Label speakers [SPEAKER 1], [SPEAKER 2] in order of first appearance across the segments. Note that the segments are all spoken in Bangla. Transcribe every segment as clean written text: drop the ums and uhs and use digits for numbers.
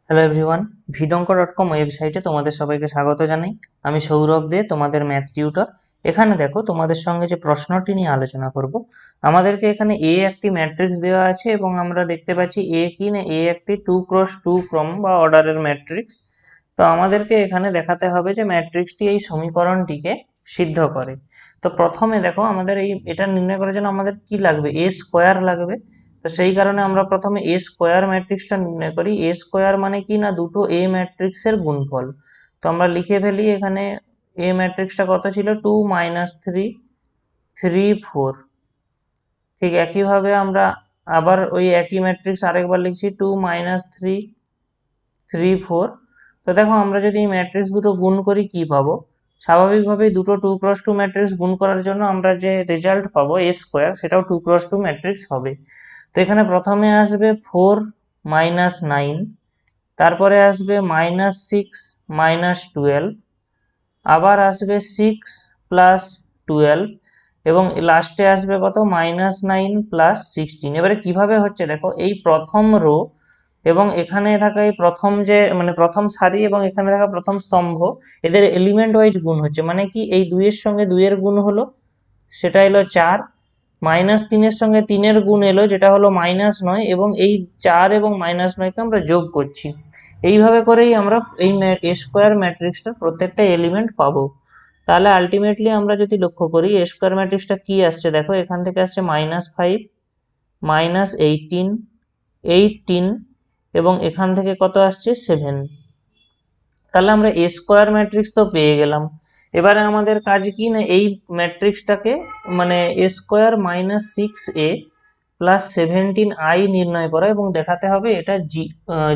[SPEAKER 1] হ্যালো এভরিওয়ান, ভিডঙ্ক.com ওয়েবসাইটে তোমাদের সবাইকে স্বাগত জানাই। আমি সৌরভ দে, তোমাদের ম্যাথ টিউটর। এখানে দেখো, তোমাদের সঙ্গে যে প্রশ্নটি নিয়ে আলোচনা করব, আমাদেরকে এখানে এ একটি ম্যাট্রিক্স দেওয়া আছে এবং আমরা দেখতে পাচ্ছি এ কি না, এ একটি 2x2 ক্রম বা অর্ডারের ম্যাট্রিক্স। তো আমাদেরকে এখানে দেখাতে হবে যে ম্যাট্রিক্সটি এই সমীকরণটিকে সিদ্ধ করে। তো প্রথমে দেখো, আমাদের এটা নির্ণয় করার জন্য আমাদের কি লাগবে, এ স্কোয়ার লাগবে। তো সেই কারণে আমরা প্রথমে এ স্কোয়ার ম্যাট্রিক্সটা নির্ণয় করি। এ স্কোয়ার মানে কি না, দুটো এ ম্যাট্রিক্সের গুণফল। তো আমরা লিখে ফেলি, এখানে এ ম্যাট্রিক্সটা কত ছিল, 2 -3 3 4। ঠিক একইভাবে আমরা আবার ওই একই ম্যাট্রিক্স আরেকবার লিখছি, 2 -3 3 4। তো দেখো, আমরা যদি এই ম্যাট্রিক্স দুটো গুণ করি কি পাবো, স্বাভাবিকভাবেই দুটো 2x2 ম্যাট্রিক্স গুণ করার জন্য আমরা যে রেজাল্ট পাবো এ স্কোয়ার, সেটাও 2x2 ম্যাট্রিক্স হবে। তো এখানে প্রথমে আসবে 4 - 9, তারপরে আসবে -6 - 12, আবার আসবে 6 + 12 এবং লাস্টে আসবে কত, -9 + 16। এবারে কিভাবে হচ্ছে দেখো, এই প্রথম রো এবং এখানে থাকা এই প্রথম যে মানে প্রথম সারি এবং এখানে থাকা প্রথম স্তম্ভ, এদের এলিমেন্ট ওয়াইজ গুণ হচ্ছে। মানে কি, এই 2 এর সঙ্গে 2 এর গুণ হলো, সেটা এলো 4, -3 সঙ্গে 3 গুণ এলো, যেটা হলো -9, এবং এই 4 এবং -9কে আমরা যোগ করছি। এইভাবে করেই আমরা এই এ স্কোয়ার ম্যাট্রিক্সটার প্রত্যেকটা এলিমেন্ট পাবো। তাহলে আলটিমেটলি আমরা যদি লক্ষ্য করি, এ স্কোয়ার ম্যাট্রিক্সটা কি আসছে দেখো, এখান থেকে আসছে -5 -18 18 এবং এখান থেকে কত আসছে 7। তাহলে আমরা এ স্কোয়ার ম্যাট্রিক্স তো পেয়ে গেলাম। এবারে আমাদের কাজ কি না, এই ম্যাট্রিক্সটাকে মানে এ স্কোয়ার -6a + 17i নির্ণয় করা এবং দেখাতে হবে এটা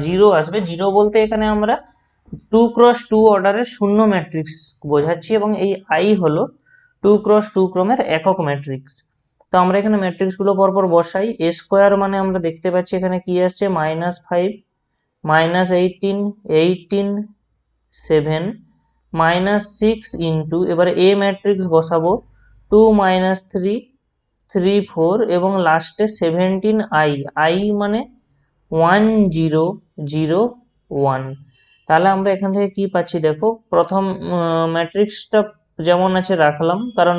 [SPEAKER 1] জিরো আসবে। জিরো বলতে এখানে আমরা 2x2 অর্ডারের শূন্য ম্যাট্রিক্স বোঝাচ্ছি এবং এই আই হলো 2x2 ক্রমের একক ম্যাট্রিক্স। তো আমরা এখানে ম্যাট্রিক্সগুলো পরপর বসাই। এ স্কোয়ার মানে আমরা দেখতে পাচ্ছি এখানে কি আসছে, -5 -18 18 7 -6 ইন্টু, এবারে এ ম্যাট্রিক্স বসাবো 2 -3 3 4 এবং লাস্টে 17i, আই মানে 1 0 0 1। তাহলে আমরা এখান থেকে কি পাচ্ছি দেখো, প্রথম ম্যাট্রিক্সটা যেমন আছে রাখলাম, কারণ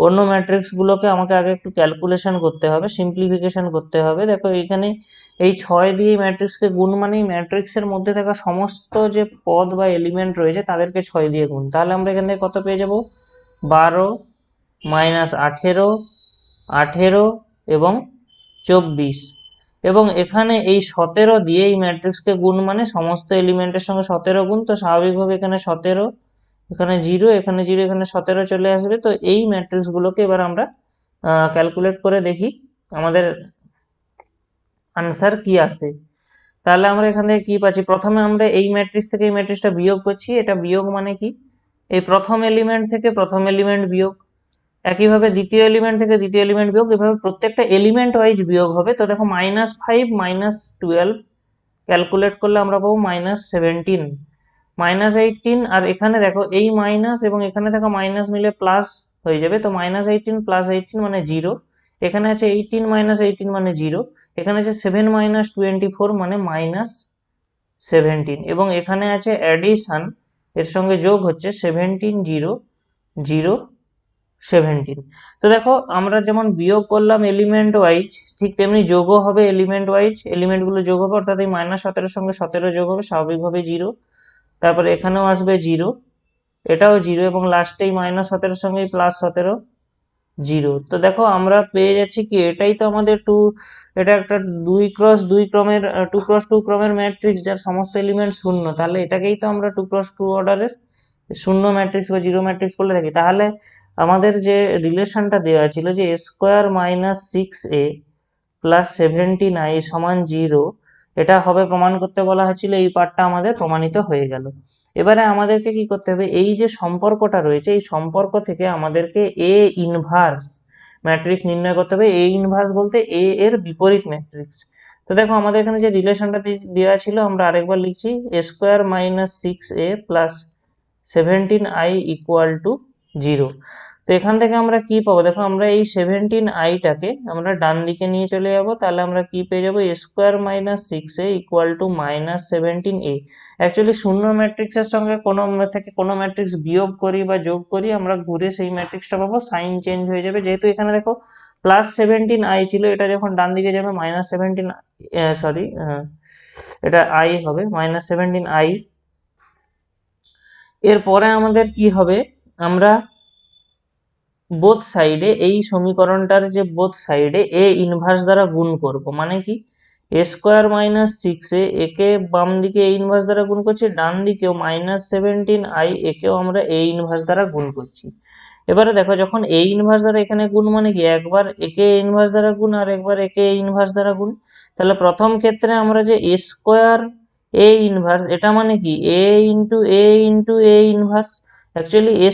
[SPEAKER 1] অন্য ম্যাট্রিক্সগুলোকে আমাকে আগে একটু ক্যালকুলেশন করতে হবে, সিম্পলিফিকেশন করতে হবে। দেখো এখানে এই 6 দিয়ে ম্যাট্রিক্সকে গুণ মানে ম্যাট্রিক্সের মধ্যে থাকা সমস্ত যে পদ বা এলিমেন্ট রয়েছে তাদেরকে 6 দিয়ে গুণ। তাহলে আমরা এখান থেকে কত পেয়ে যাব, 12 -18 18 এবং 24। এবং এখানে এই 17 দিয়ে এই ম্যাট্রিক্সকে গুণ মানে সমস্ত এলিমেন্টের সঙ্গে 17 গুণ। তো স্বাভাবিকভাবে এখানে 17, এখানে 0, এখানে 0, এখানে 17 চলে আসবে। তো এই ম্যাট্রিক্সগুলোকে এবার আমরা ক্যালকুলেট করে দেখি আমাদের আনসার কি আসে। তাহলে আমরা এখান থেকে কি পাচ্ছি, প্রথমে আমরা এই ম্যাট্রিক্স থেকে এই ম্যাট্রিক্সটা বিয়োগ করছি। এটা বিয়োগ মানে কি, এই প্রথম এলিমেন্ট থেকে প্রথম এলিমেন্ট বিয়োগ, একইভাবে দ্বিতীয় এলিমেন্ট থেকে দ্বিতীয় এলিমেন্ট বিয়োগ, এভাবে প্রত্যেকটা এলিমেন্ট ওয়াইজ বিয়োগ হবে। তো দেখো, -5 -12 ক্যালকুলেট করলে আমরা পাবো -17 -18, আর এখানে দেখো এই মাইনাস এবং এখানে থাকা মাইনাস মিলে প্লাস হয়ে যাবে। তো -18 + 18 মানে 0, এখানে আছে 18 - 18 মানে 0, এখানে আছে 7 - 24 মানে -17, এবং এখানে আছে অ্যাডিশন, এর সঙ্গে যোগ হচ্ছে 17 0 0 17। তো দেখো, আমরা যেমন বিয়োগ করলাম এলিমেন্ট ওয়াইজ, ঠিক তেমনি যোগও হবে এলিমেন্ট ওয়াইজ। এলিমেন্টগুলো যোগ হবে, অর্থাৎ এই -17 সঙ্গে 17 যোগ হবে, স্বাভাবিকভাবে 0। তারপরে এখানেও আসবে 0, এটাও 0, এবং লাস্টে এই -17 সঙ্গে +17 0। তো দেখো, আমরা পেয়ে যাচ্ছি কি, এটাই তো আমাদের এটা একটা 2x2 ক্রমের 2x2 ক্রমের ম্যাট্রিক্স যার সমস্ত এলিমেন্ট শূন্য। তাহলে এটাকেই তো আমরা 2x2 অর্ডারের শূন্য ম্যাট্রিক্স বা জিরো ম্যাট্রিক্স বলে থাকি। তাহলে আমাদের যে রিলেশনটা দেওয়া ছিল যে a² - 6a + 17i = 0, এটা হবে প্রমাণ করতে বলা হয়েছিল। এই পার্টটা আমাদের প্রমাণিত হয়ে গেল। এবারে আমাদেরকে কি করতে হবে, এই যে সম্পর্কটা রয়েছে এই সম্পর্ক থেকে আমাদেরকে এ ইনভার্স ম্যাট্রিক্স নির্ণয় করতে হবে। এ ইনভার্স বলতে এ এর বিপরীত ম্যাট্রিক্স। তো দেখো, আমাদের এখানে যে রিলেশনটা দেওয়া ছিল আমরা আরেকবার লিখছি, a² - 6a + 17i = জিরো। তো এখান থেকে আমরা কি পাবো, দেখো আমরা এই 17i-টাকে আমরা ডান দিকে নিয়ে চলে যাব, তাহলে আমরা কি পেয়ে যাবো, a² - 6a = -17a। অ্যাকচুয়ালি শূন্য ম্যাট্রিক্সের সঙ্গে কোনো ম্যাট্রিক্স বিয়োগ করি বা যোগ করি, আমরা ঘুরে সেই ম্যাট্রিক্সটা পাবো, সাইন চেঞ্জ হয়ে যাবে। যেহেতু এখানে দেখো +17i ছিল, এটা যখন ডান দিকে যাবে -17, সরি, এটা i হবে, -17i। এরপরে আমাদের কি হবে, আমরা বোথ সাইডে এই সমীকরণটার যে বোথ সাইডে এ ইনভার্স দ্বারা গুণ করব, মানে কি a² - 6a একে বাম দিকে এ ইনভার্স দ্বারা গুণ করছি, ডান দিকেও -17i একেও আমরা এ ইনভার্স দ্বারা গুণ করছি। এবারে দেখো যখন এ ইনভার্স দ্বারা এখানে গুণ, মানে কি একবার একে এ ইনভার্স দ্বারা গুণ আর একবার একে এ ইনভার্স দ্বারা গুণ, তাহলে প্রথম ক্ষেত্রে আমরা যে a² এটা মানে কি a inverse. Actually A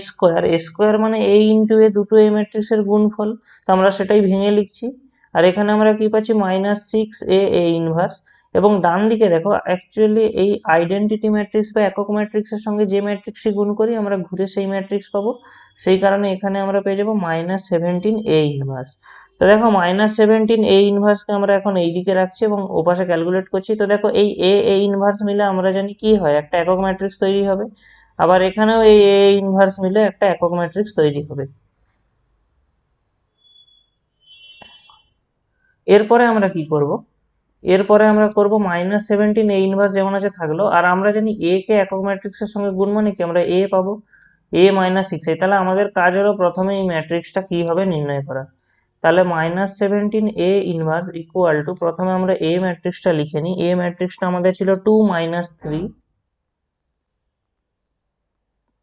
[SPEAKER 1] square মানে a ইন্টু এ, দুটো এ ম্যাট্রিক্সের গুণফল, তো আমরা সেটাই ভেঙে লিখছি। আর এখানে আমরা কি পাচ্ছি, -6a এ ইনভার্স। এবং ডান দিকে দেখো অ্যাকচুয়ালি এই আইডেন্টিটি ম্যাট্রিক্স বা একক ম্যাট্রিক্সের সঙ্গে যে ম্যাট্রিক্সই গুণ করি আমরা ঘুরে সেই ম্যাট্রিক্স পাবো, সেই কারণে এখানে আমরা পেয়ে যাবো -17a ইনভার্স। তো দেখো -17a ইনভার্সকে আমরা এখন এই দিকে রাখছি এবং ওপাশে ক্যালকুলেট করছি। তো দেখো এই এ ইনভার্স মিলে আমরা জানি কি হয়, একটা একক ম্যাট্রিক্স তৈরি হবে। আবার এখানেও এই এ ইনভার্স মিলে একটা একক ম্যাট্রিক্স তৈরি হবে। এরপরে আমরা কি করব, এরপরে আমরা করব -17a ইনভার্স যেমন আছে থাকলো, আর আমরা জানি এ কে একক ম্যাট্রিক্সের সঙ্গে গুণ, মানে কি আমরা এ পাবো a-6a। তাহলে আমাদের কাজ হলো প্রথমে এই ম্যাট্রিক্সটা কি হবে নির্ণয় করা। তাহলে -17a ইনভার্স ইকুয়াল টু, প্রথমে আমরা এ ম্যাট্রিক্সটা লিখে নিই। এ ম্যাট্রিক্সটা আমাদের ছিল 2 - 3,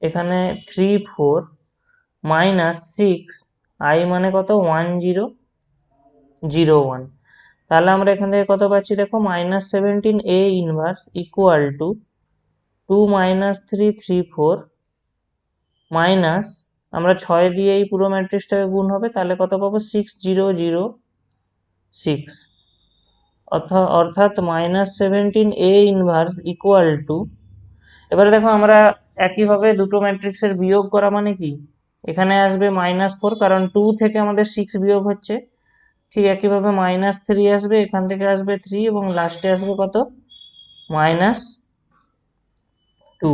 [SPEAKER 1] এখানে 3 4 -6, i মানে কত 1 0 0 1। তাহলে আমরা এখান থেকে কত পাচ্ছি, দেখো -17a inverse equal to 2 - 3 3 4 minus, আমরা 6 দিয়ে এই পুরো ম্যাট্রিক্সটাকে গুণ হবে, তাহলে কত পাবো 6 0 0 6। অর্থাৎ -17a ইনভার্স ইকুয়াল টু, এবারে দেখো আমরা একইভাবে দুটো ম্যাট্রিক্সের বিয়োগ করা, মানে কি এখানে আসবে -4, কারণ 2 থেকে আমাদের 6 বিয়োগ হচ্ছে। ঠিক একইভাবে -3 আসবে, এখান থেকে আসবে 3 এবং লাস্টে আসবে কত, -2।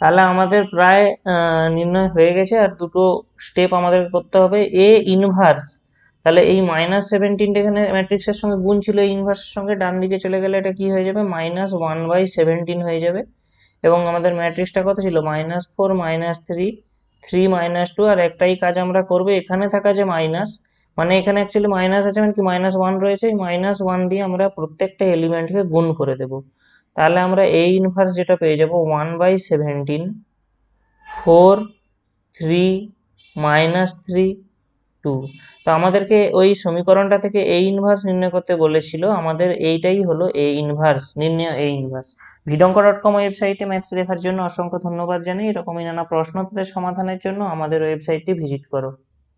[SPEAKER 1] তাহলে আমাদের প্রায় নির্ণয় হয়ে গেছে, আর দুটো স্টেপ আমাদের করতে হবে। এ ইনভার্স, তাহলে এই -17টা এখানে ম্যাট্রিক্সের সঙ্গে গুণ ছিল, এই ইনভার্সের সঙ্গে ডান দিকে চলে গেলে এটা কি হয়ে যাবে, -1/17 হয়ে যাবে। এবং আমাদের ম্যাট্রিক্সটা কত ছিল, -4 -3 3 -2। আর একটাই কাজ আমরা করব, এখানে থাকা যে মাইনাস, মানে এখানে অ্যাকচুয়ালি মাইনাস আছে, মানে কি -1 রয়েছে, এই -1 দিয়ে আমরা প্রত্যেকটা এলিমেন্টকে গুণ করে দেব। তাহলে আমরা এ ইনভার্স যেটা পেয়ে যাব 1/17 4 3 -3 2। তো আমাদেরকে ওই সমীকরণটা থেকে এ ইনভার্স নির্ণয় করতে বলেছিল, আমাদের এইটাই হলো এ ইনভার্স, নির্ণয় এ ইনভার্স। vidonkor.com ওয়েবসাইটে ম্যাথটি দেখার জন্য অসংখ্য ধন্যবাদ জানাই। এরকমই নানা প্রশ্ন তাদের সমাধানের জন্য আমাদের ওয়েবসাইটটি ভিজিট করো।